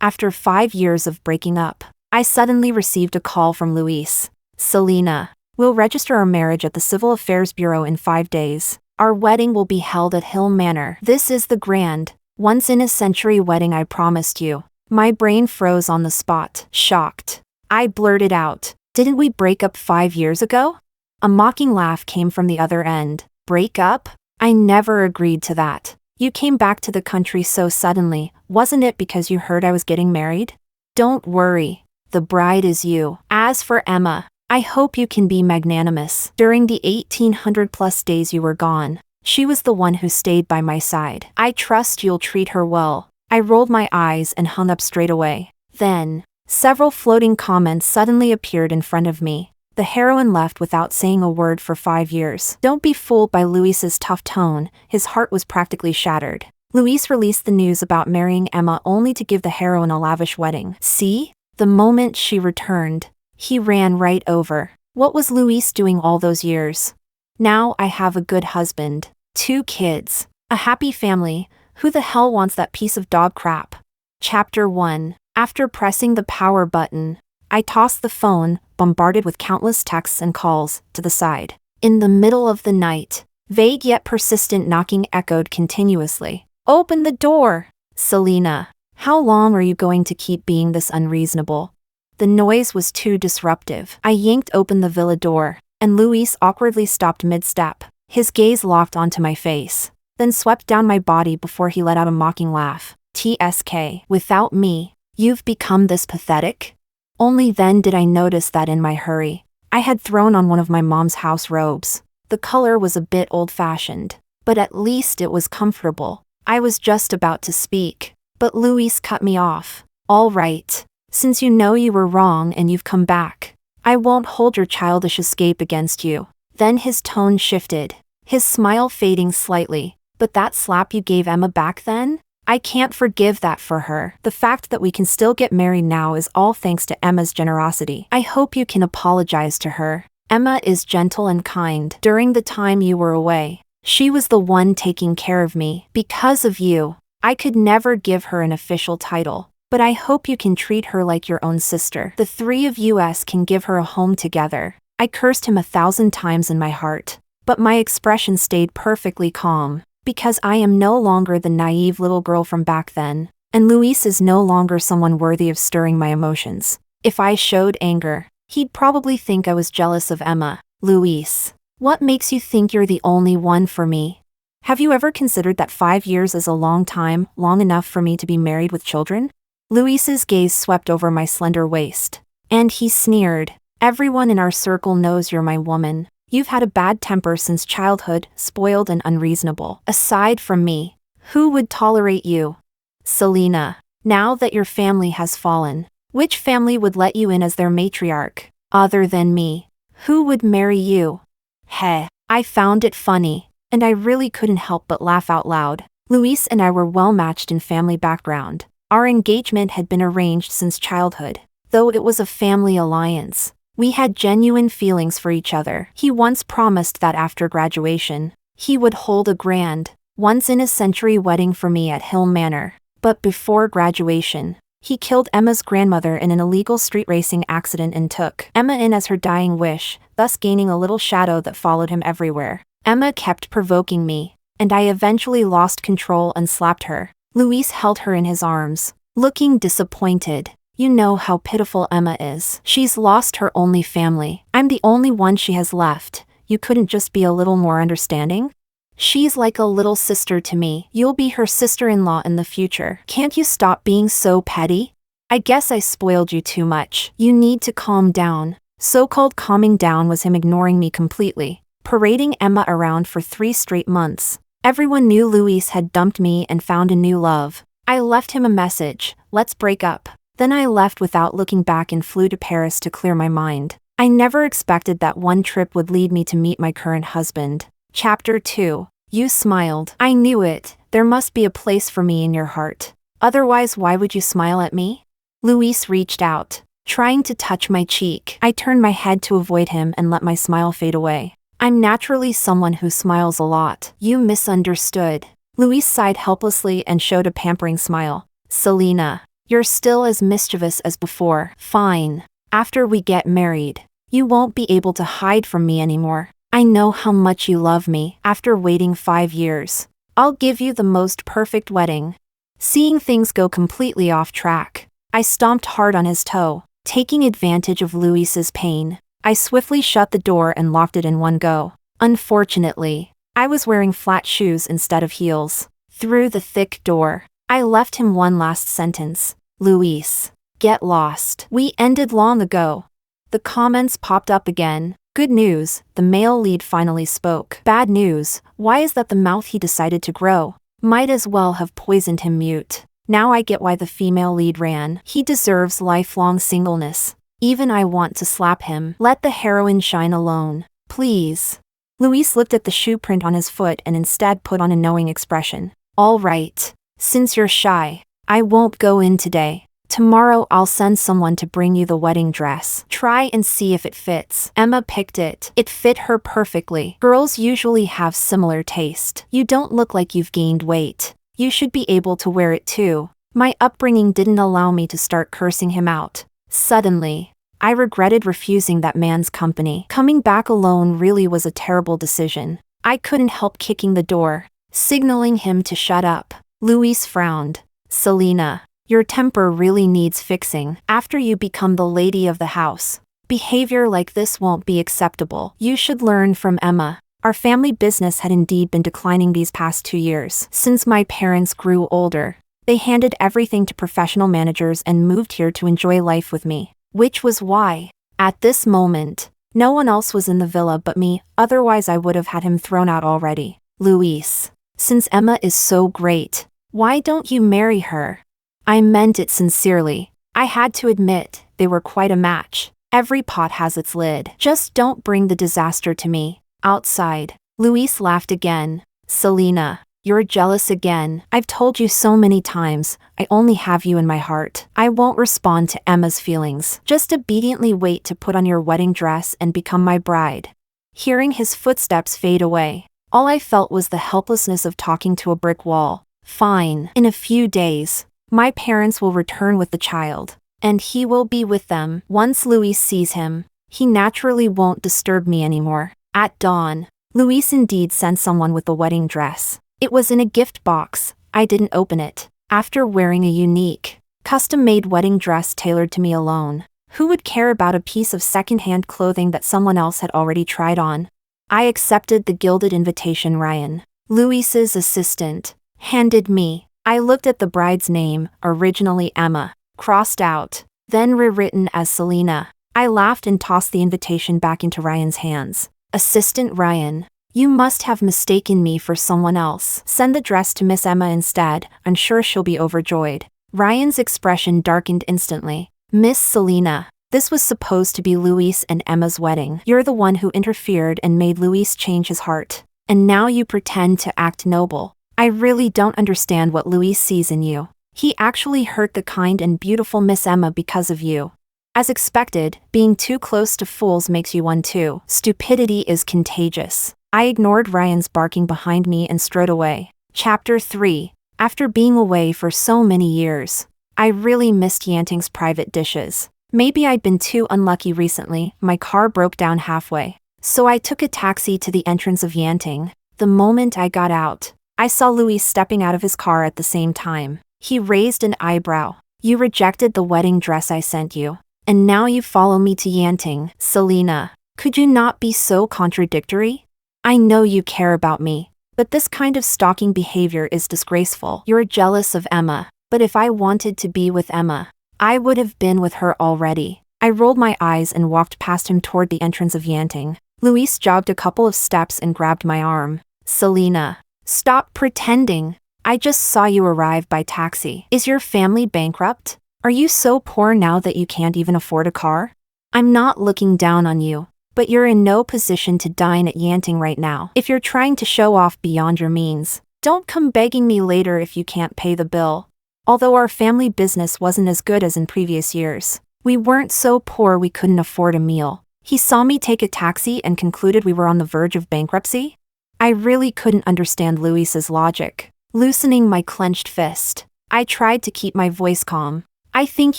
After 5 years of breaking up, I suddenly received a call from Luis. Selena, we'll register our marriage at the Civil Affairs Bureau in 5 days. Our wedding will be held at Hill Manor. This is the grand, once-in-a-century wedding I promised you. My brain froze on the spot, shocked. I blurted out, didn't we break up 5 years ago? A mocking laugh came from the other end. Break up? I never agreed to that. You came back to the country so suddenly, wasn't it because you heard I was getting married? Don't worry, the bride is you. As for Emma, I hope you can be magnanimous. During the 1800+ days you were gone, she was the one who stayed by my side. I trust you'll treat her well. I rolled my eyes and hung up straight away. Then, several floating comments suddenly appeared in front of me. The heroine left without saying a word for 5 years. Don't be fooled by Luis's tough tone, his heart was practically shattered. Luis released the news about marrying Emma only to give the heroine a lavish wedding. See? The moment she returned, he ran right over. What was Luis doing all those years? Now I have a good husband, 2 kids, a happy family. Who the hell wants that piece of dog crap? Chapter 1. After pressing the power button, I tossed the phone, bombarded with countless texts and calls, to the side. In the middle of the night, vague yet persistent knocking echoed continuously. Open the door! Selena, how long are you going to keep being this unreasonable? The noise was too disruptive. I yanked open the villa door, and Luis awkwardly stopped mid-step. His gaze locked onto my face, then swept down my body before he let out a mocking laugh. TSK, without me, you've become this pathetic? Only then did I notice that in my hurry, I had thrown on one of my mom's house robes. The color was a bit old-fashioned, but at least it was comfortable. I was just about to speak, but Luis cut me off. All right, since you know you were wrong and you've come back, I won't hold your childish escape against you. Then his tone shifted, his smile fading slightly. But that slap you gave Emma back then? I can't forgive that for her. The fact that we can still get married now is all thanks to Emma's generosity. I hope you can apologize to her. Emma is gentle and kind. During the time you were away, she was the one taking care of me. Because of you, I could never give her an official title. But I hope you can treat her like your own sister. The 3 of us can give her a home together. I cursed him 1,000 times in my heart, but my expression stayed perfectly calm. Because I am no longer the naive little girl from back then, and Luis is no longer someone worthy of stirring my emotions. If I showed anger, he'd probably think I was jealous of Emma. Luis, what makes you think you're the only one for me? Have you ever considered that 5 years is a long time, long enough for me to be married with children? Luis's gaze swept over my slender waist, and he sneered. Everyone in our circle knows you're my woman. You've had a bad temper since childhood, spoiled and unreasonable. Aside from me, who would tolerate you? Selena, now that your family has fallen, which family would let you in as their matriarch? Other than me, who would marry you? Heh, I found it funny, and I really couldn't help but laugh out loud. Luis and I were well matched in family background. Our engagement had been arranged since childhood, though it was a family alliance. We had genuine feelings for each other. He once promised that after graduation, he would hold a grand, once-in-a-century wedding for me at Hill Manor. But before graduation, he killed Emma's grandmother in an illegal street racing accident and took Emma in as her dying wish, thus gaining a little shadow that followed him everywhere. Emma kept provoking me, and I eventually lost control and slapped her. Luis held her in his arms, looking disappointed. You know how pitiful Emma is. She's lost her only family. I'm the only one she has left. You couldn't just be a little more understanding? She's like a little sister to me. You'll be her sister-in-law in the future. Can't you stop being so petty? I guess I spoiled you too much. You need to calm down. So-called calming down was him ignoring me completely, parading Emma around for 3 straight months. Everyone knew Luis had dumped me and found a new love. I left him a message. Let's break up. Then I left without looking back and flew to Paris to clear my mind. I never expected that one trip would lead me to meet my current husband. Chapter 2. You smiled. I knew it. There must be a place for me in your heart. Otherwise, why would you smile at me? Luis reached out, trying to touch my cheek. I turned my head to avoid him and let my smile fade away. I'm naturally someone who smiles a lot. You misunderstood. Luis sighed helplessly and showed a pampering smile. Selena, You're still as mischievous as before. Fine. After we get married, you won't be able to hide from me anymore. I know how much you love me. After waiting 5 years, I'll give you the most perfect wedding." Seeing things go completely off track, I stomped hard on his toe, taking advantage of Luis's pain. I swiftly shut the door and locked it in one go. Unfortunately, I was wearing flat shoes instead of heels. Through the thick door, I left him one last sentence. "Luis, get lost. We ended long ago." The comments popped up again. Good news, the male lead finally spoke. Bad news, why is that the mouth he decided to grow? Might as well have poisoned him mute. Now I get why the female lead ran. He deserves lifelong singleness. Even I want to slap him. Let the heroine shine alone, please. Luis looked at the shoe print on his foot and instead put on a knowing expression. "All right. Since you're shy, I won't go in today. Tomorrow I'll send someone to bring you the wedding dress. Try and see if it fits." Emma picked it. It fit her perfectly. Girls usually have similar taste. "You don't look like you've gained weight. You should be able to wear it too." My upbringing didn't allow me to start cursing him out. Suddenly, I regretted refusing that man's company. Coming back alone really was a terrible decision. I couldn't help kicking the door, signaling him to shut up. Luis frowned. "Selena, your temper really needs fixing. After you become the lady of the house, behavior like this won't be acceptable. You should learn from Emma." Our family business had indeed been declining these past 2 years. Since my parents grew older, they handed everything to professional managers and moved here to enjoy life with me. Which was why, at this moment, no one else was in the villa but me, otherwise I would have had him thrown out already. "Luis, since Emma is so great, why don't you marry her?" I meant it sincerely. I had to admit, they were quite a match. Every pot has its lid. Just don't bring the disaster to me. Outside, Luis laughed again. "Selena, you're jealous again. I've told you so many times, I only have you in my heart. I won't respond to Emma's feelings. Just obediently wait to put on your wedding dress and become my bride." Hearing his footsteps fade away, all I felt was the helplessness of talking to a brick wall. Fine. In a few days, my parents will return with the child, and he will be with them. Once Luis sees him, he naturally won't disturb me anymore. At dawn, Luis indeed sent someone with the wedding dress. It was in a gift box. I didn't open it. After wearing a unique, custom-made wedding dress tailored to me alone, who would care about a piece of second-hand clothing that someone else had already tried on? I accepted the gilded invitation Ryan, Luis's assistant, handed me. I looked at the bride's name, originally Emma, crossed out, then rewritten as Selena. I laughed and tossed the invitation back into Ryan's hands. "Assistant Ryan, you must have mistaken me for someone else. Send the dress to Miss Emma instead, I'm sure she'll be overjoyed." Ryan's expression darkened instantly. "Miss Selena, this was supposed to be Luis and Emma's wedding. You're the one who interfered and made Luis change his heart. And now you pretend to act noble. I really don't understand what Luis sees in you. He actually hurt the kind and beautiful Miss Emma because of you." As expected, being too close to fools makes you one too. Stupidity is contagious. I ignored Ryan's barking behind me and strode away. Chapter 3. After being away for so many years, I really missed Yanting's private dishes. Maybe I'd been too unlucky recently. My car broke down halfway, so I took a taxi to the entrance of Yanting. The moment I got out, I saw Luis stepping out of his car at the same time. He raised an eyebrow. "You rejected the wedding dress I sent you, and now you follow me to Yanting. Selena, could you not be so contradictory? I know you care about me, but this kind of stalking behavior is disgraceful. You're jealous of Emma, but if I wanted to be with Emma, I would have been with her already." I rolled my eyes and walked past him toward the entrance of Yanting. Luis jogged a couple of steps and grabbed my arm. "Selena, stop pretending. I just saw you arrive by taxi. Is your family bankrupt? Are you so poor now that you can't even afford a car? I'm not looking down on you, but you're in no position to dine at Yanting right now. If you're trying to show off beyond your means, don't come begging me later if you can't pay the bill." Although our family business wasn't as good as in previous years, we weren't so poor we couldn't afford a meal. He saw me take a taxi and concluded we were on the verge of bankruptcy? I really couldn't understand Luis's logic. Loosening my clenched fist, I tried to keep my voice calm. I think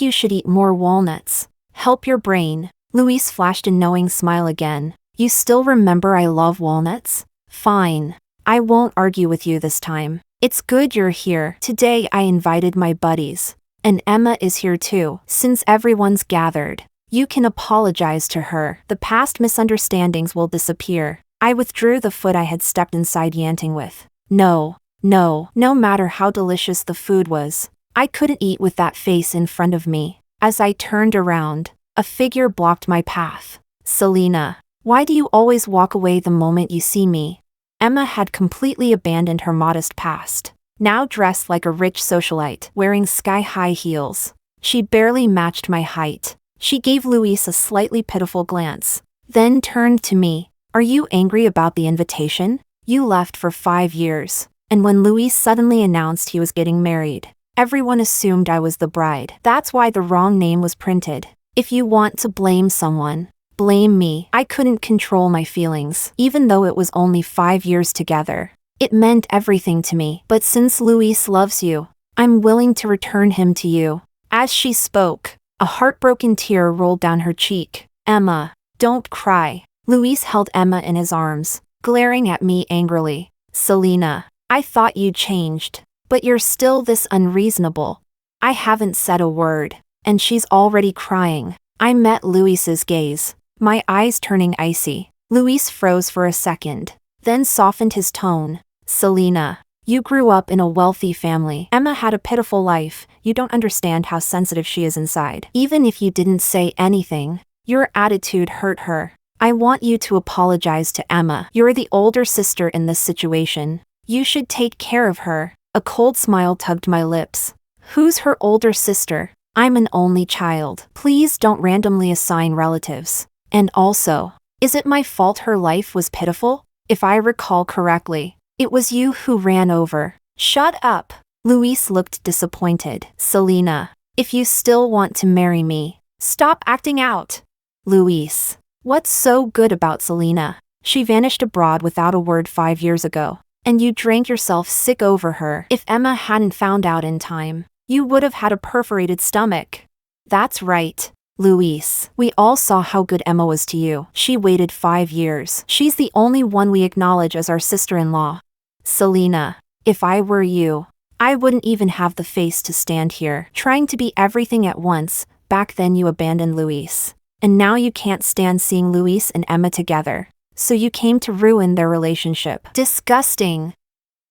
you should eat more walnuts. Help your brain. Luis flashed a knowing smile again. You still remember I love walnuts? Fine. I won't argue with you this time. It's good you're here. Today I invited my buddies. And Emma is here too. Since everyone's gathered, you can apologize to her. The past misunderstandings will disappear. I withdrew the foot I had stepped inside Yanting with. No matter how delicious the food was, I couldn't eat with that face in front of me. As I turned around, a figure blocked my path. Selena, why do you always walk away the moment you see me? Emma had completely abandoned her modest past. Now dressed like a rich socialite, wearing sky-high heels. She barely matched my height. She gave Luis a slightly pitiful glance, then turned to me. Are you angry about the invitation? You left for 5 years. And when Luis suddenly announced he was getting married, everyone assumed I was the bride. That's why the wrong name was printed. If you want to blame someone, blame me. I couldn't control my feelings, even though it was only 5 years together. It meant everything to me. But since Luis loves you, I'm willing to return him to you. As she spoke, a heartbroken tear rolled down her cheek. Emma, don't cry. Luis held Emma in his arms, glaring at me angrily. Selena, I thought you changed, but you're still this unreasonable. I haven't said a word, and she's already crying. I met Luis's gaze, my eyes turning icy. Luis froze for a second, then softened his tone. Selena, you grew up in a wealthy family. Emma had a pitiful life. You don't understand how sensitive she is inside. Even if you didn't say anything, your attitude hurt her. I want you to apologize to Emma. You're the older sister in this situation. You should take care of her. A cold smile tugged my lips. Who's her older sister? I'm an only child. Please don't randomly assign relatives. And also, is it my fault her life was pitiful? If I recall correctly, it was you who ran over. Shut up. Luis looked disappointed. Selena, if you still want to marry me, stop acting out. Luis, what's so good about Selena? She vanished abroad without a word 5 years ago, and you drank yourself sick over her. If Emma hadn't found out in time, you would have had a perforated stomach. That's right, Luis. We all saw how good Emma was to you. She waited 5 years. She's the only one we acknowledge as our sister-in-law. Selena, if I were you, I wouldn't even have the face to stand here, trying to be everything at once. Back then you abandoned Luis. And now you can't stand seeing Luis and Emma together. So you came to ruin their relationship. Disgusting.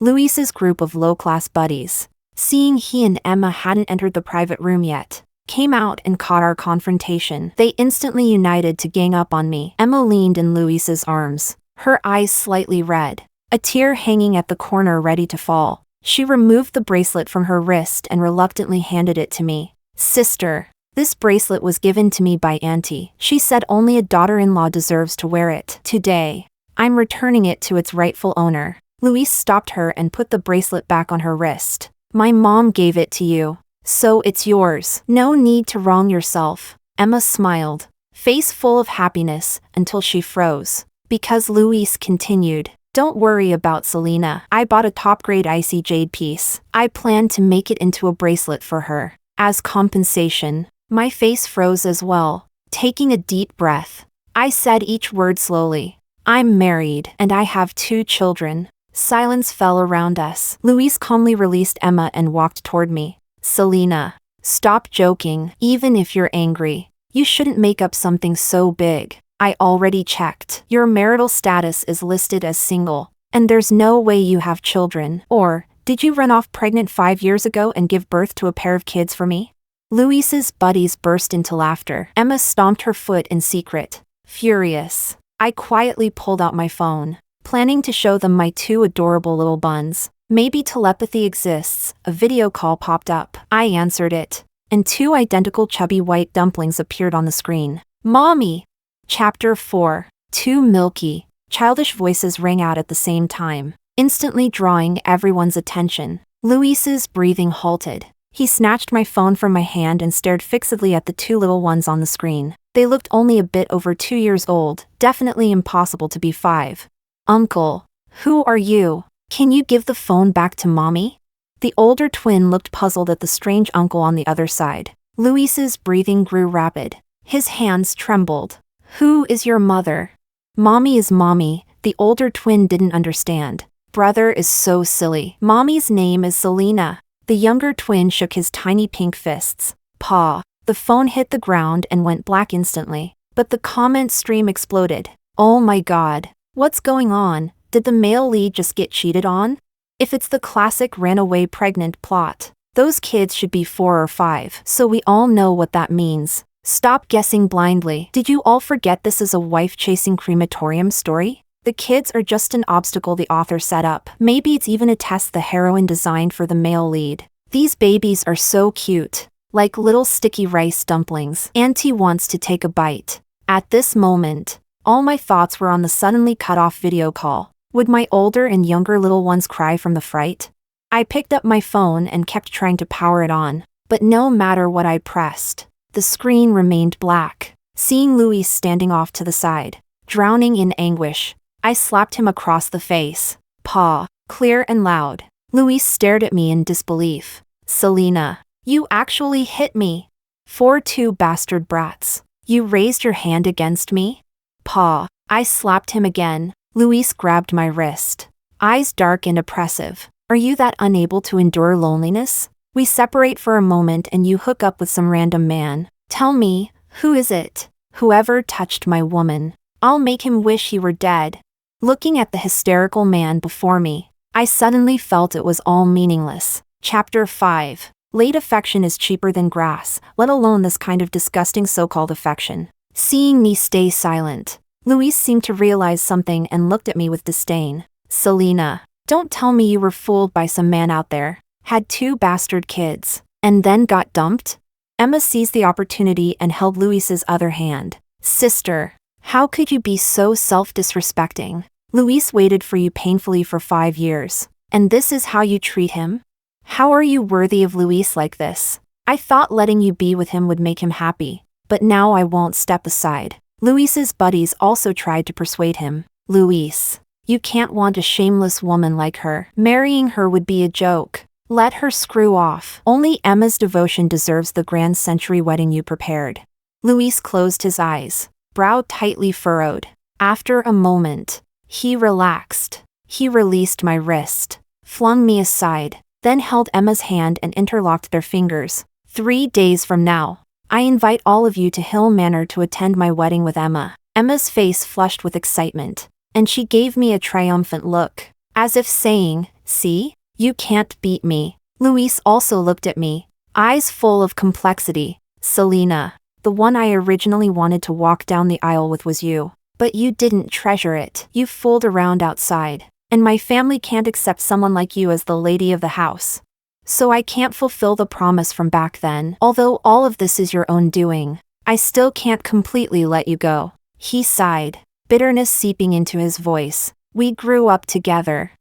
Luis's group of low-class buddies, seeing he and Emma hadn't entered the private room yet, came out and caught our confrontation. They instantly united to gang up on me. Emma leaned in Luis's arms, her eyes slightly red, a tear hanging at the corner ready to fall. She removed the bracelet from her wrist and reluctantly handed it to me. Sister, this bracelet was given to me by Auntie. She said only a daughter-in-law deserves to wear it. Today, I'm returning it to its rightful owner. Luis stopped her and put the bracelet back on her wrist. My mom gave it to you, so it's yours. No need to wrong yourself. Emma smiled, face full of happiness, until she froze. Because Luis continued, don't worry about Selena. I bought a top-grade icy jade piece. I plan to make it into a bracelet for her. As compensation, my face froze as well. Taking a deep breath, I said each word slowly. I'm married, and I have 2 children. Silence fell around us. Luis calmly released Emma and walked toward me. Selena, stop joking. Even if you're angry, you shouldn't make up something so big. I already checked. Your marital status is listed as single, and there's no way you have children. Or, did you run off pregnant 5 years ago and give birth to a pair of kids for me? Luis's buddies burst into laughter. Emma stomped her foot in secret. Furious, I quietly pulled out my phone, planning to show them my 2 adorable little buns. Maybe telepathy exists. A video call popped up. I answered it, and 2 identical chubby white dumplings appeared on the screen. Mommy! Chapter 4. 2 milky, childish voices rang out at the same time, instantly drawing everyone's attention. Luis's breathing halted. He snatched my phone from my hand and stared fixedly at the 2 little ones on the screen. They looked only a bit over 2 years old, definitely impossible to be 5. Uncle, who are you? Can you give the phone back to Mommy? The older twin looked puzzled at the strange uncle on the other side. Luis's breathing grew rapid. His hands trembled. Who is your mother? Mommy is mommy, the older twin didn't understand. Brother is so silly. Mommy's name is Selena. The younger twin shook his tiny pink fists. Pa. The phone hit the ground and went black instantly. But the comment stream exploded. Oh my god. What's going on? Did the male lead just get cheated on? If it's the classic ran away pregnant plot, those kids should be 4 or 5, so we all know what that means. Stop guessing blindly. Did you all forget this is a wife-chasing crematorium story? The kids are just an obstacle the author set up. Maybe it's even a test the heroine designed for the male lead. These babies are so cute. Like little sticky rice dumplings. Auntie wants to take a bite. At this moment, all my thoughts were on the suddenly cut off video call. Would my older and younger little ones cry from the fright? I picked up my phone and kept trying to power it on. But no matter what I pressed, the screen remained black. Seeing Luis standing off to the side, drowning in anguish, I slapped him across the face. Pa. Clear and loud. Luis stared at me in disbelief. Selena. You actually hit me. 4-2 bastard brats. You raised your hand against me? Pa. I slapped him again. Luis grabbed my wrist. Eyes dark and oppressive. Are you that unable to endure loneliness? We separate for a moment and you hook up with some random man. Tell me, who is it? Whoever touched my woman. I'll make him wish he were dead. Looking at the hysterical man before me, I suddenly felt it was all meaningless. Chapter 5. Late affection is cheaper than grass, let alone this kind of disgusting so-called affection. Seeing me stay silent, Luis seemed to realize something and looked at me with disdain. Selena, don't tell me you were fooled by some man out there, had 2 bastard kids, and then got dumped? Emma seized the opportunity and held Luis's other hand. Sister, how could you be so self-disrespecting? Luis waited for you painfully for 5 years, and this is how you treat him? How are you worthy of Luis like this? I thought letting you be with him would make him happy, but now I won't step aside. Luis's buddies also tried to persuade him. Luis, you can't want a shameless woman like her. Marrying her would be a joke. Let her screw off. Only Emma's devotion deserves the grand century wedding you prepared. Luis closed his eyes, brow tightly furrowed. After a moment, he relaxed. He released my wrist, flung me aside, then held Emma's hand and interlocked their fingers. 3 days from now, I invite all of you to Hill Manor to attend my wedding with Emma. Emma's face flushed with excitement, and she gave me a triumphant look, as if saying, see, you can't beat me. Luis also looked at me, eyes full of complexity. Selena, the one I originally wanted to walk down the aisle with was you. But you didn't treasure it. You fooled around outside. And my family can't accept someone like you as the lady of the house. So I can't fulfill the promise from back then. Although all of this is your own doing, I still can't completely let you go. He sighed, bitterness seeping into his voice. We grew up together.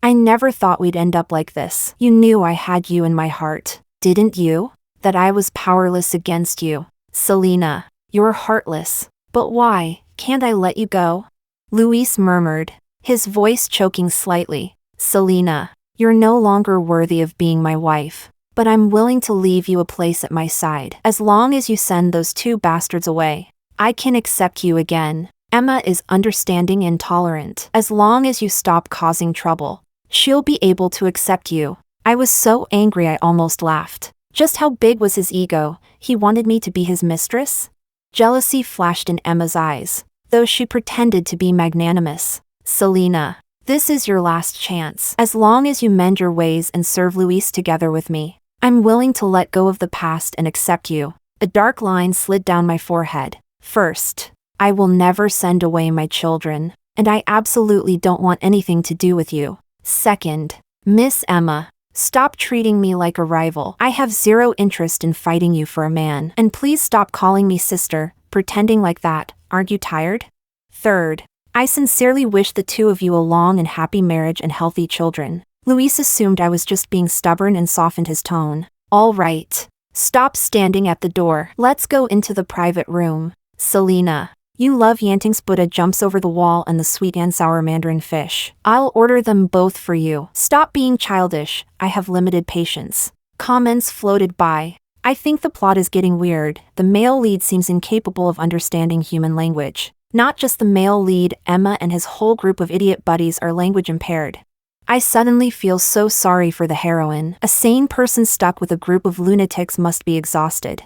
I never thought we'd end up like this. You knew I had you in my heart, didn't you? That I was powerless against you. Selena, you're heartless. But why can't I let you go? Luis murmured, his voice choking slightly. Selena, you're no longer worthy of being my wife, but I'm willing to leave you a place at my side. As long as you send those 2 bastards away, I can accept you again. Emma is understanding and tolerant. As long as you stop causing trouble, she'll be able to accept you. I was so angry I almost laughed. Just how big was his ego? He wanted me to be his mistress? Jealousy flashed in Emma's eyes, though she pretended to be magnanimous. Selena, this is your last chance. As long as you mend your ways and serve Luis together with me, I'm willing to let go of the past and accept you. A dark line slid down my forehead. First, I will never send away my children, and I absolutely don't want anything to do with you. Second, Miss Emma, stop treating me like a rival. I have zero interest in fighting you for a man. And please stop calling me sister, pretending like that. Aren't you tired? Third, I sincerely wish the 2 of you a long and happy marriage and healthy children. Luis assumed I was just being stubborn and softened his tone. All right. Stop standing at the door. Let's go into the private room. Selena, you love Yantings. Buddha jumps over the wall and the sweet and sour mandarin fish. I'll order them both for you. Stop being childish. I have limited patience. Comments floated by. I think the plot is getting weird. The male lead seems incapable of understanding human language. Not just the male lead, Emma and his whole group of idiot buddies are language impaired. I suddenly feel so sorry for the heroine. A sane person stuck with a group of lunatics must be exhausted.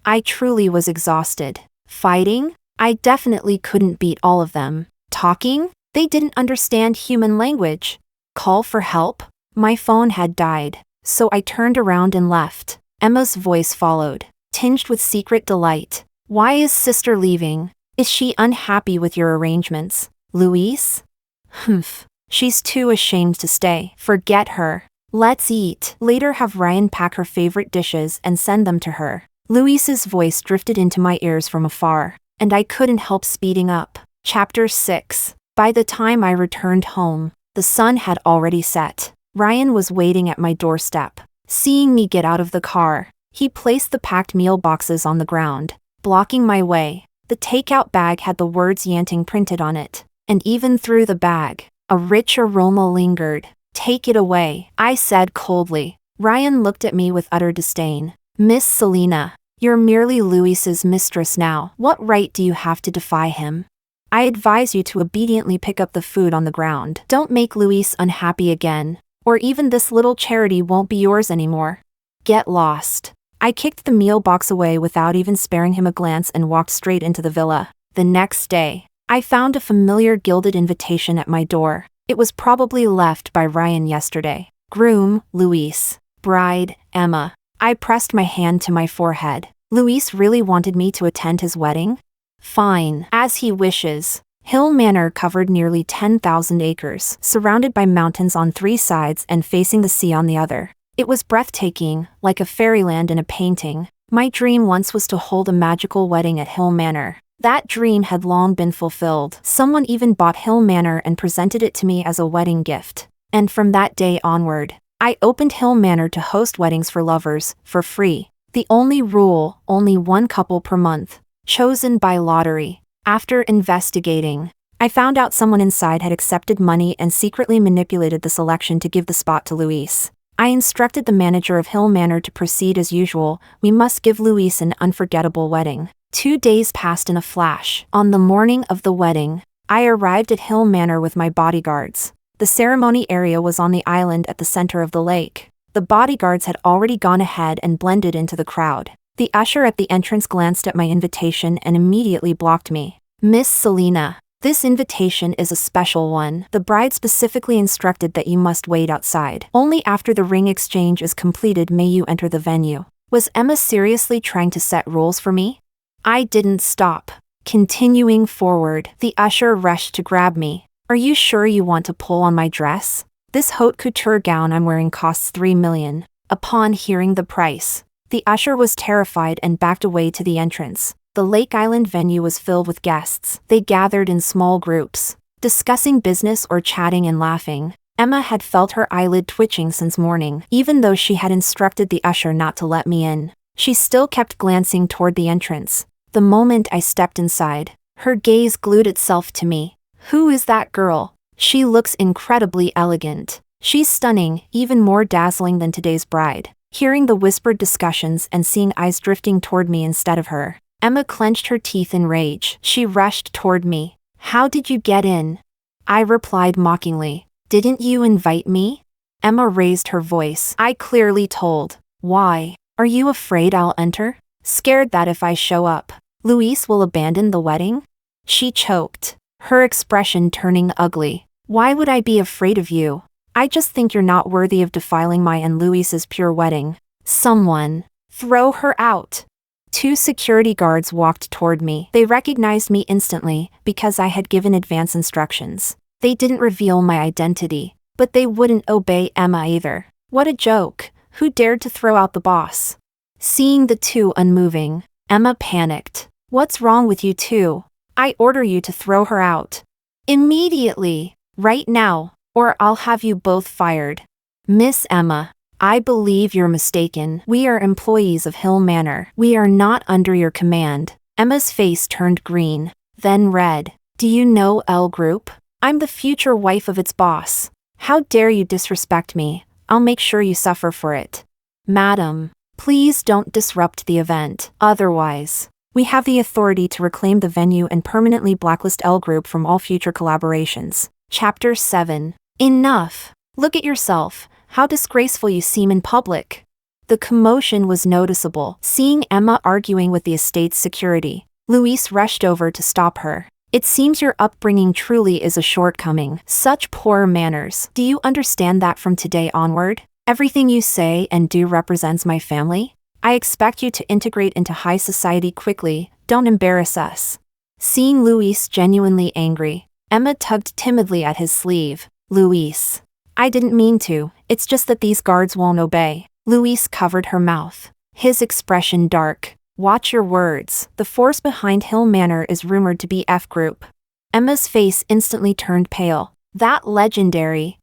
I truly was exhausted. Fighting? I definitely couldn't beat all of them. Talking? They didn't understand human language. Call for help? My phone had died, so I turned around and left. Emma's voice followed, tinged with secret delight. Why is sister leaving? Is she unhappy with your arrangements? Louise? Humph. She's too ashamed to stay. Forget her. Let's eat. Later have Ryan pack her favorite dishes and send them to her. Louise's voice drifted into my ears from afar, and I couldn't help speeding up. Chapter 6. By the time I returned home, the sun had already set. Ryan was waiting at my doorstep. Seeing me get out of the car, he placed the packed meal boxes on the ground, blocking my way. The takeout bag had the words Yanting printed on it, and even through the bag, a rich aroma lingered. Take it away, I said coldly. Ryan looked at me with utter disdain. Miss Selena, you're merely Louis's mistress now. What right do you have to defy him? I advise you to obediently pick up the food on the ground. Don't make Louis unhappy again, or even this little charity won't be yours anymore. Get lost. I kicked the meal box away without even sparing him a glance and walked straight into the villa. The next day, I found a familiar gilded invitation at my door. It was probably left by Ryan yesterday. Groom, Louis. Bride, Emma. I pressed my hand to my forehead. Louis really wanted me to attend his wedding? Fine, as he wishes. Hill Manor covered nearly 10,000 acres, surrounded by mountains on 3 sides and facing the sea on the other. It was breathtaking, like a fairyland in a painting. My dream once was to hold a magical wedding at Hill Manor. That dream had long been fulfilled. Someone even bought Hill Manor and presented it to me as a wedding gift. And from that day onward, I opened Hill Manor to host weddings for lovers, for free. The only rule, only one couple per month. Chosen by lottery. After investigating, I found out someone inside had accepted money and secretly manipulated the selection to give the spot to Louis. I instructed the manager of Hill Manor to proceed as usual. We must give Louis an unforgettable wedding. 2 days passed in a flash. On the morning of the wedding, I arrived at Hill Manor with my bodyguards. The ceremony area was on the island at the center of the lake. The bodyguards had already gone ahead and blended into the crowd. The usher at the entrance glanced at my invitation and immediately blocked me. Miss Selena, this invitation is a special one. The bride specifically instructed that you must wait outside. Only after the ring exchange is completed may you enter the venue. Was Emma seriously trying to set rules for me? I didn't stop. Continuing forward, the usher rushed to grab me. Are you sure you want to pull on my dress? This haute couture gown I'm wearing costs $3 million. Upon hearing the price, the usher was terrified and backed away to the entrance. The Lake Island venue was filled with guests. They gathered in small groups, discussing business or chatting and laughing. Emma had felt her eyelid twitching since morning. Even though she had instructed the usher not to let me in, she still kept glancing toward the entrance. The moment I stepped inside, her gaze glued itself to me. Who is that girl? She looks incredibly elegant. She's stunning, even more dazzling than today's bride. Hearing the whispered discussions and seeing eyes drifting toward me instead of her, Emma clenched her teeth in rage. She rushed toward me. How did you get in? I replied mockingly. Didn't you invite me? Emma raised her voice. I clearly told. Why? Are you afraid I'll enter? Scared that if I show up, Louis will abandon the wedding? She choked, her expression turning ugly. Why would I be afraid of you? I just think you're not worthy of defiling my and Louis's pure wedding. Someone, throw her out. 2 security guards walked toward me. They recognized me instantly because I had given advance instructions. They didn't reveal my identity, but they wouldn't obey Emma either. What a joke. Who dared to throw out the boss? Seeing the 2 unmoving, Emma panicked. What's wrong with you 2? I order you to throw her out. Immediately. Right now, or I'll have you both fired. Miss Emma, I believe you're mistaken. We are employees of Hill Manor. We are not under your command. Emma's face turned green, then red. Do you know L Group? I'm the future wife of its boss. How dare you disrespect me? I'll make sure you suffer for it. Madam, Please don't disrupt the event. Otherwise, we have the authority to reclaim the venue and permanently blacklist L Group from all future collaborations. Chapter 7. Enough. Look at yourself. How disgraceful you seem in public. The commotion was noticeable. Seeing Emma arguing with the estate's security, Luis rushed over to stop her. It seems your upbringing truly is a shortcoming. Such poor manners. Do you understand that from today onward? Everything you say and do represents my family? I expect you to integrate into high society quickly. Don't embarrass us. Seeing Luis genuinely angry, Emma tugged timidly at his sleeve. Luis. I didn't mean to, it's just that these guards won't obey. Luis covered her mouth, his expression dark. Watch your words. The force behind Hill Manor is rumored to be F Group. Emma's face instantly turned pale. That legendary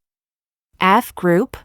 F Group?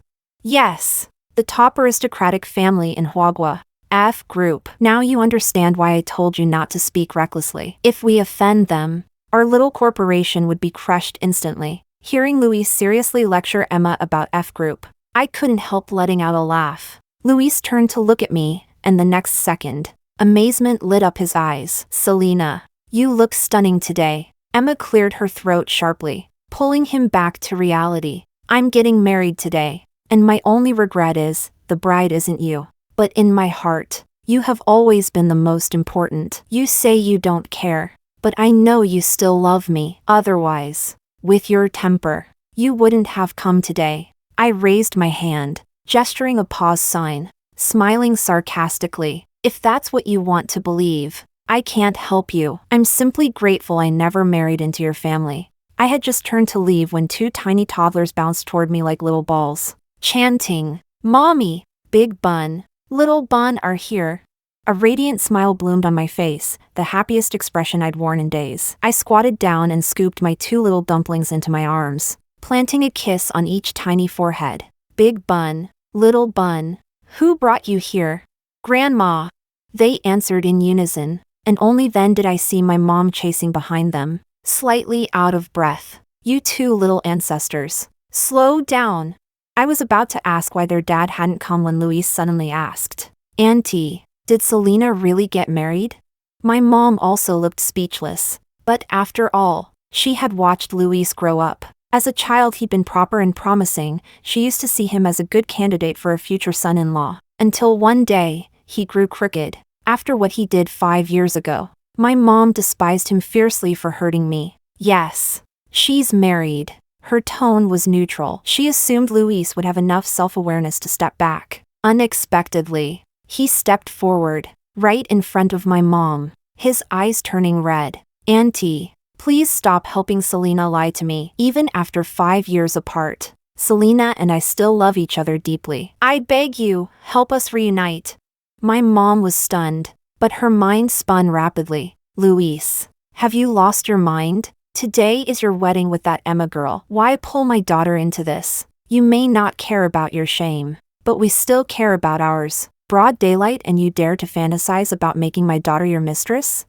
Yes. The top aristocratic family in Huagua. F Group. Now you understand why I told you not to speak recklessly. If we offend them, our little corporation would be crushed instantly. Hearing Luis seriously lecture Emma about F Group, I couldn't help letting out a laugh. Luis turned to look at me, and the next second, amazement lit up his eyes. Selena, you look stunning today. Emma cleared her throat sharply, pulling him back to reality. I'm getting married today, and my only regret is, the bride isn't you. But in my heart, you have always been the most important. You say you don't care, but I know you still love me. Otherwise, with your temper, you wouldn't have come today. I raised my hand, gesturing a pause sign, smiling sarcastically. If that's what you want to believe, I can't help you. I'm simply grateful I never married into your family. I had just turned to leave when two tiny toddlers bounced toward me like little balls, chanting, Mommy, Big Bun, Little Bun are here. A radiant smile bloomed on my face, the happiest expression I'd worn in days. I squatted down and scooped my two little dumplings into my arms, planting a kiss on each tiny forehead. Big Bun, Little Bun, who brought you here? Grandma. They answered in unison, and only then did I see my mom chasing behind them, slightly out of breath. You two little ancestors. Slow down. I was about to ask why their dad hadn't come when Luis suddenly asked, Auntie, did Selena really get married? My mom also looked speechless, but after all, she had watched Luis grow up. As a child he'd been proper and promising, she used to see him as a good candidate for a future son-in-law, until one day, he grew crooked. After what he did 5 years ago, my mom despised him fiercely for hurting me. Yes, she's married. Her tone was neutral. She assumed Luis would have enough self-awareness to step back. Unexpectedly, he stepped forward, right in front of my mom, his eyes turning red. Auntie, please stop helping Selena lie to me. Even after 5 years apart, Selena and I still love each other deeply. I beg you, help us reunite. My mom was stunned, but her mind spun rapidly. Luis, have you lost your mind? Today is your wedding with that Emma girl. Why pull my daughter into this? You may not care about your shame, but we still care about ours. Broad daylight and you dare to fantasize about making my daughter your mistress?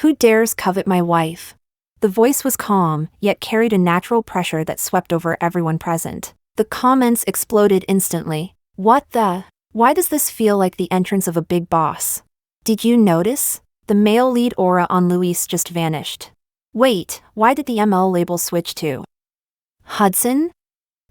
Who dares covet my wife? The voice was calm, yet carried a natural pressure that swept over everyone present. The comments exploded instantly. What the? Why does this feel like the entrance of a big boss? Did you notice? The male lead aura on Luis just vanished. Wait, why did the ML label switch to Hudson?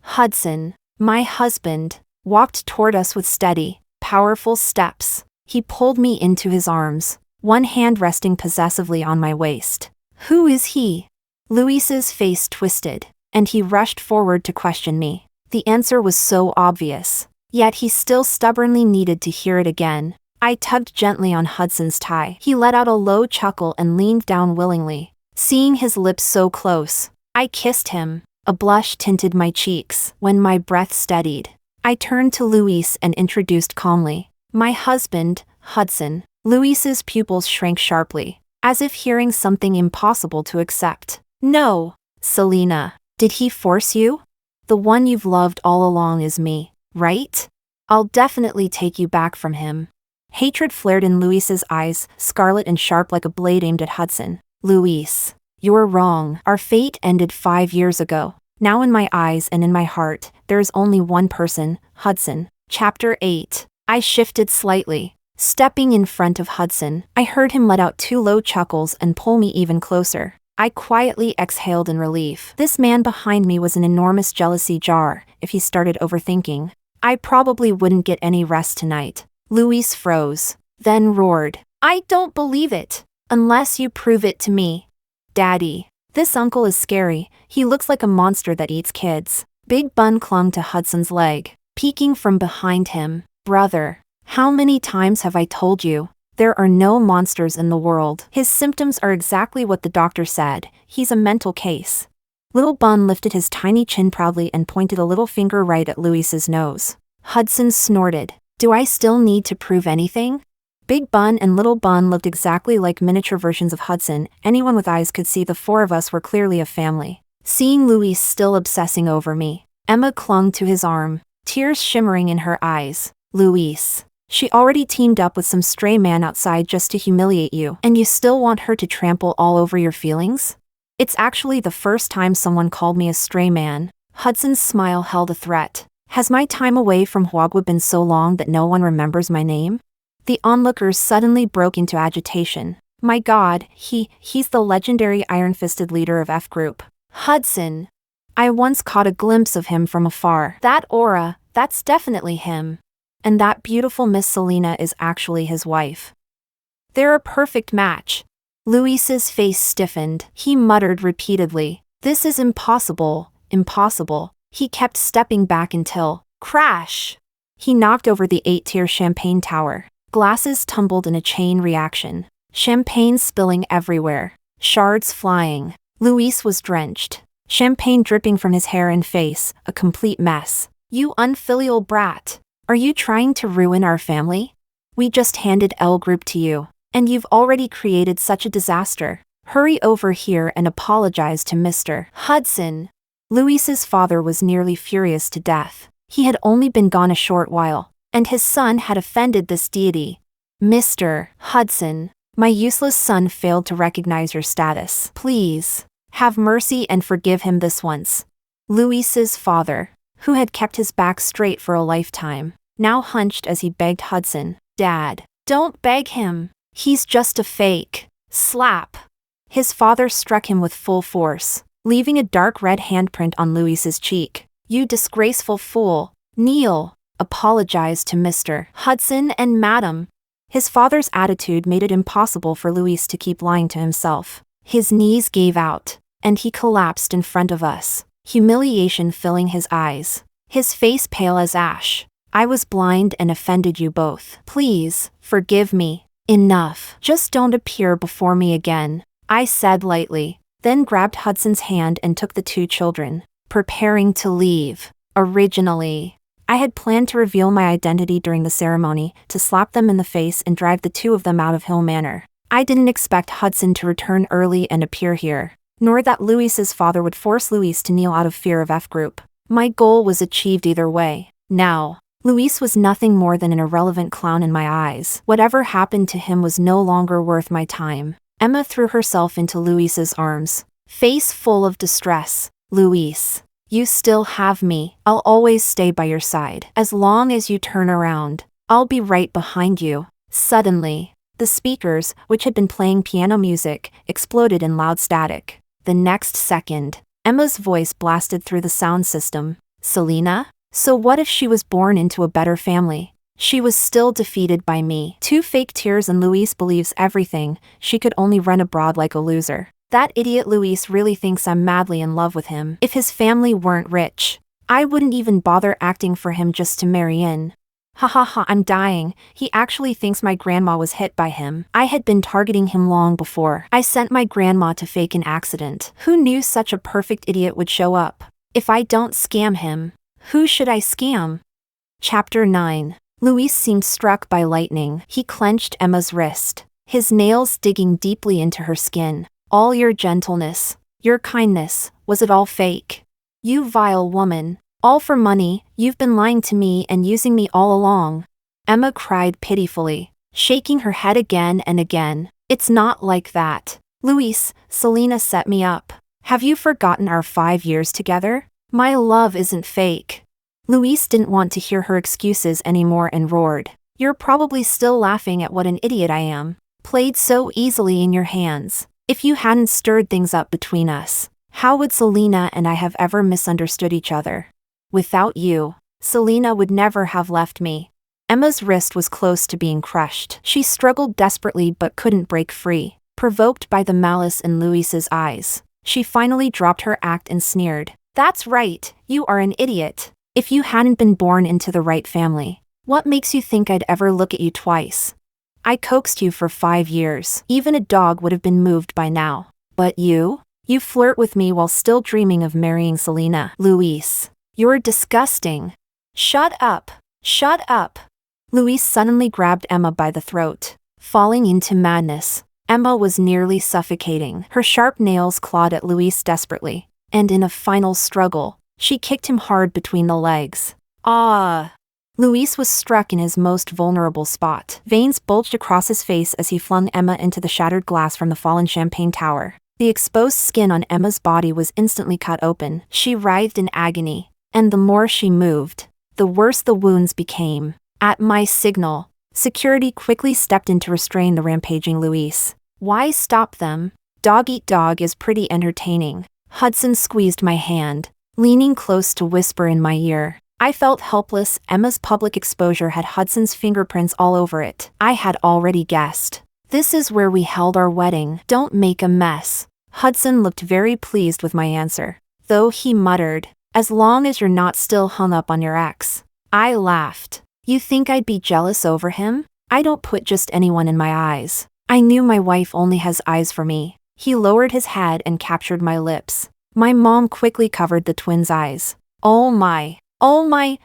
Hudson, my husband, walked toward us with steady, powerful steps. He pulled me into his arms, one hand resting possessively on my waist. Who is he? Luis's face twisted, and he rushed forward to question me. The answer was so obvious, yet he still stubbornly needed to hear it again. I tugged gently on Hudson's tie. He let out a low chuckle and leaned down willingly. Seeing his lips so close, I kissed him. A blush tinted my cheeks. When my breath steadied, I turned to Luis and introduced calmly, my husband, Hudson. Luis's pupils shrank sharply, as if hearing something impossible to accept. No, Selena, did he force you? The one you've loved all along is me, right? I'll definitely take you back from him. Hatred flared in Luis's eyes, scarlet and sharp like a blade aimed at Hudson. Luis, you're wrong. Our fate ended 5 years ago. Now in my eyes and in my heart, there is only one person, Hudson. Chapter 8. I shifted slightly. Stepping in front of Hudson, I heard him let out 2 low chuckles and pull me even closer. I quietly exhaled in relief. This man behind me was an enormous jealousy jar. If he started overthinking, I probably wouldn't get any rest tonight. Luis froze, then roared, "I don't believe it, unless you prove it to me." "Daddy, this uncle is scary. He looks like a monster that eats kids." Big Bun clung to Hudson's leg, peeking from behind him. "Brother, how many times have I told you? There are no monsters in the world. His symptoms are exactly what the doctor said. He's a mental case." Little Bun lifted his tiny chin proudly and pointed a little finger right at Luis's nose. Hudson snorted. "Do I still need to prove anything?" Big Bun and Little Bun looked exactly like miniature versions of Hudson. Anyone with eyes could see the 4 of us were clearly a family. Seeing Luis still obsessing over me, Emma clung to his arm, tears shimmering in her eyes. "Luis, she already teamed up with some stray man outside just to humiliate you, and you still want her to trample all over your feelings?" "It's actually the first time someone called me a stray man." Hudson's smile held a threat. "Has my time away from Huagua been so long that no one remembers my name?" The onlookers suddenly broke into agitation. "My God, he's the legendary iron-fisted leader of F Group. Hudson. I once caught a glimpse of him from afar. That aura, that's definitely him. And that beautiful Miss Selena is actually his wife. They're a perfect match." Luis's face stiffened. He muttered repeatedly, "This is impossible, impossible." He kept stepping back until, crash! He knocked over the 8-tier champagne tower. Glasses tumbled in a chain reaction. Champagne spilling everywhere. Shards flying. Luis was drenched. Champagne dripping from his hair and face, a complete mess. "You unfilial brat. Are you trying to ruin our family? We just handed L Group to you, and you've already created such a disaster. Hurry over here and apologize to Mr. Hudson." Luis's father was nearly furious to death. He had only been gone a short while, and his son had offended this deity. "Mr. Hudson, my useless son failed to recognize your status. Please, have mercy and forgive him this once." Luis's father, who had kept his back straight for a lifetime, now hunched as he begged Hudson, "Dad, don't beg him. He's just a fake." Slap! His father struck him with full force, leaving a dark red handprint on Luis's cheek. "You disgraceful fool. Kneel. Apologize to Mr. Hudson and Madam." His father's attitude made it impossible for Luis to keep lying to himself. His knees gave out, and he collapsed in front of us, humiliation filling his eyes, his face pale as ash. "I was blind and offended you both. Please, forgive me. Enough. Just don't appear before me again," I said lightly, then grabbed Hudson's hand and took the 2 children, preparing to leave. Originally, I had planned to reveal my identity during the ceremony, to slap them in the face and drive the 2 of them out of Hill Manor. I didn't expect Hudson to return early and appear here, nor that Luis's father would force Luis to kneel out of fear of F Group. My goal was achieved either way. Now, Luis was nothing more than an irrelevant clown in my eyes. Whatever happened to him was no longer worth my time. Emma threw herself into Luis's arms, face full of distress. "Luis, you still have me. I'll always stay by your side. As long as you turn around, I'll be right behind you." Suddenly, the speakers, which had been playing piano music, exploded in loud static. The next second, Emma's voice blasted through the sound system. "Selena? So what if she was born into a better family? She was still defeated by me. 2 fake tears and Luis believes everything. She could only run abroad like a loser. That idiot Luis really thinks I'm madly in love with him. If his family weren't rich, I wouldn't even bother acting for him just to marry in. Ha ha ha, I'm dying. He actually thinks my grandma was hit by him. I had been targeting him long before. I sent my grandma to fake an accident. Who knew such a perfect idiot would show up? If I don't scam him, who should I scam?" Chapter 9. Luis seemed struck by lightning. He clenched Emma's wrist, his nails digging deeply into her skin. "All your gentleness, your kindness, was it all fake? You vile woman. All for money. You've been lying to me and using me all along." Emma cried pitifully, shaking her head again and again. "It's not like that. Luis, Selena set me up. Have you forgotten our 5 years together? My love isn't fake." Luis didn't want to hear her excuses anymore and roared, You're probably still laughing at what an idiot I am. Played so easily in your hands. If you hadn't stirred things up between us, how would Selena and I have ever misunderstood each other? Without you, Selena would never have left me. Emma's wrist was close to being crushed. She struggled desperately but couldn't break free. Provoked by the malice in Luis's eyes, she finally dropped her act and sneered. That's right, you are an idiot. If you hadn't been born into the right family, what makes you think I'd ever look at you twice? I coaxed you for 5 years. Even a dog would have been moved by now. But you? You flirt with me while still dreaming of marrying Selena. Luis, you're disgusting. Shut up. Shut up. Luis suddenly grabbed Emma by the throat. Falling into madness, Emma was nearly suffocating. Her sharp nails clawed at Luis desperately, and in a final struggle, she kicked him hard between the legs. Ah! Luis was struck in his most vulnerable spot. Veins bulged across his face as he flung Emma into the shattered glass from the fallen champagne tower. The exposed skin on Emma's body was instantly cut open. She writhed in agony, and the more she moved, the worse the wounds became. At my signal, security quickly stepped in to restrain the rampaging Luis. Why stop them? Dog eat dog is pretty entertaining. Hudson squeezed my hand, leaning close to whisper in my ear. I felt helpless. Emma's public exposure had Hudson's fingerprints all over it. I had already guessed. This is where we held our wedding. Don't make a mess. Hudson looked very pleased with my answer, though he muttered, as long as you're not still hung up on your ex. I laughed. You think I'd be jealous over him? I don't put just anyone in my eyes. I knew my wife only has eyes for me. He lowered his head and captured my lips. My mom quickly covered the twins' eyes. Oh my,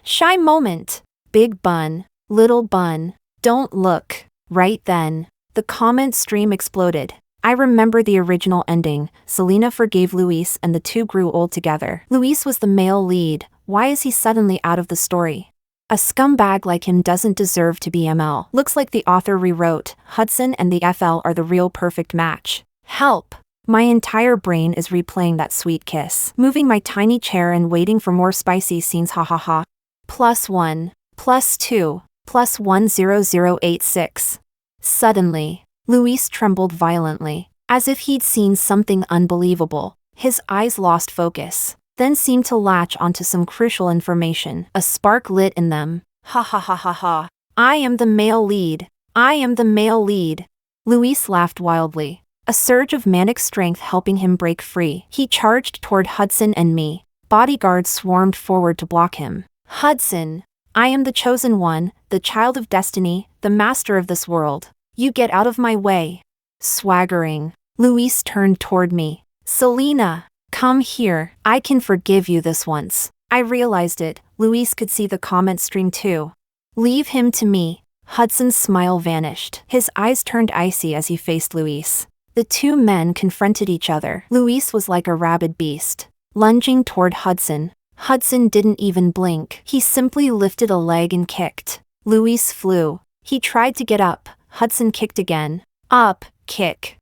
shy moment. Big bun, little bun, don't look. Right then, the comment stream exploded. I remember the original ending. Selena forgave Luis and the two grew old together. Luis was the male lead. Why is he suddenly out of the story? A scumbag like him doesn't deserve to be ML. Looks like the author rewrote. Hudson and the FL are the real perfect match. Help! My entire brain is replaying that sweet kiss. Moving my tiny chair and waiting for more spicy scenes. Ha ha ha. +1, +2, +10086. Suddenly, Luis trembled violently, as if he'd seen something unbelievable. His eyes lost focus, then seemed to latch onto some crucial information. A spark lit in them. Ha ha ha ha ha. I am the male lead. I am the male lead. Luis laughed wildly, a surge of manic strength helping him break free. He charged toward Hudson and me. Bodyguards swarmed forward to block him. Hudson, I am the chosen one, the child of destiny, the master of this world. You get out of my way. Swaggering, Luis turned toward me. Selena, come here. I can forgive you this once. I realized it. Luis could see the comment stream too. Leave him to me. Hudson's smile vanished. His eyes turned icy as he faced Luis. The two men confronted each other. Luis was like a rabid beast, lunging toward Hudson. Hudson didn't even blink. He simply lifted a leg and kicked. Luis flew. He tried to get up. Hudson kicked again. Up, kick,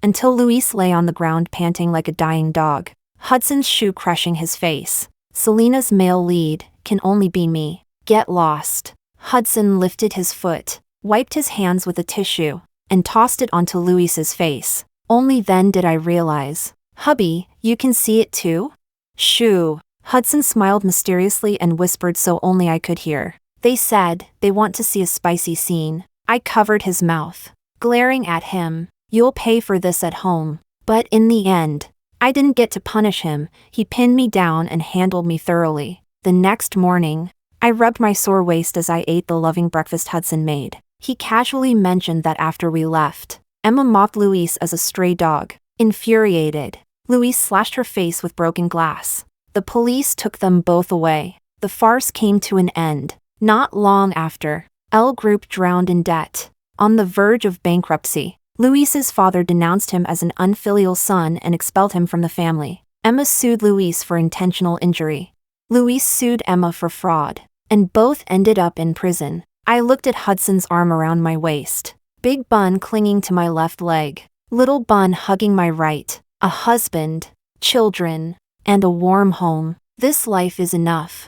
until Luis lay on the ground panting like a dying dog. Hudson's shoe crushing his face. Selena's male lead can only be me. Get lost. Hudson lifted his foot, wiped his hands with a tissue, and tossed it onto Luis's face. Only then did I realize. Hubby, you can see it too? Shoo. Hudson smiled mysteriously and whispered so only I could hear. They said they want to see a spicy scene. I covered his mouth, glaring at him. You'll pay for this at home. But in the end, I didn't get to punish him. He pinned me down and handled me thoroughly. The next morning, I rubbed my sore waist as I ate the loving breakfast Hudson made. He casually mentioned that after we left, Emma mocked Luis as a stray dog. Infuriated, Luis slashed her face with broken glass. The police took them both away. The farce came to an end. Not long after, L Group drowned in debt. On the verge of bankruptcy, Luis's father denounced him as an unfilial son and expelled him from the family. Emma sued Luis for intentional injury. Luis sued Emma for fraud, and both ended up in prison. I looked at Hudson's arm around my waist. Big Bun clinging to my left leg. Little Bun hugging my right. A husband, children, and a warm home. This life is enough.